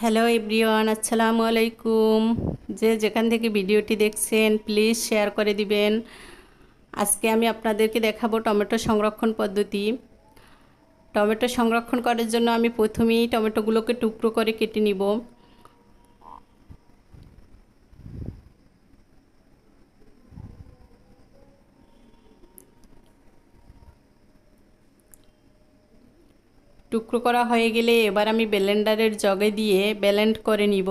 Hello everyone, আসসালামু আলাইকুম। যে যেখান থেকে ভিডিওটি দেখছেন প্লিজ শেয়ার করে দিবেন। আজকে আমি আপনাদেরকে দেখাবো টমেটো সংরক্ষণ পদ্ধতি। টমেটো সংরক্ষণ করার জন্য আমি প্রথমেই টমেটোগুলোকে টুকরো করে কেটে নিব। টুকরো করা হয়ে গেলে এবার আমি ব্লেন্ডারের জগে দিয়ে ব্লেন্ড করে নিব।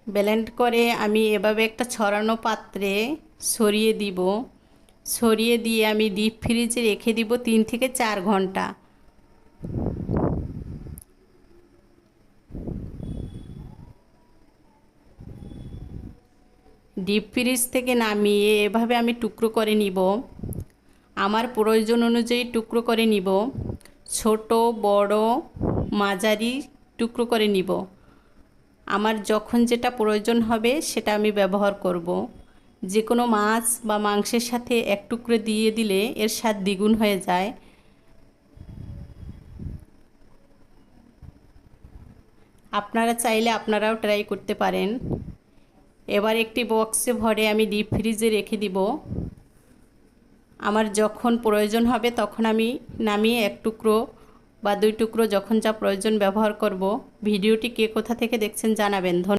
ব্লেন্ড করে আমি এভাবে একটা ছড়ানো পাত্রে ছড়িয়ে দিব। ছড়িয়ে দিয়ে আমি ডিপ ফ্রিজে রেখে দিব 3 থেকে 4 ঘন্টা। ডিপ ফ্রিজ থেকে নামিয়ে এভাবে আমি টুকরো করে নিব। আমার প্রয়োজন অনুযায়ী টুকরো করে নিব। ছোট বড় মাঝারি টুকরো করে নিব। আমার যখন যেটা প্রয়োজন হবে সেটা আমি ব্যবহার করব। যে কোনো মাছ বা মাংসের সাথে এক টুকরো দিয়ে দিলে এর স্বাদ দ্বিগুণ হয়ে যায়। আপনারা চাইলে আপনারাও ট্রাই করতে পারেন। এবার একটি বক্সে ভরে আমি ডিপ ফ্রিজে রেখে দিব। আমার যখন প্রয়োজন হবে তখন আমি নামিয়ে এক টুকরো বা 2 টুকরো যখন যা প্রয়োজন ব্যবহার করব। ভিডিওটি কে কোথা থেকে দেখছেন জানাবেন।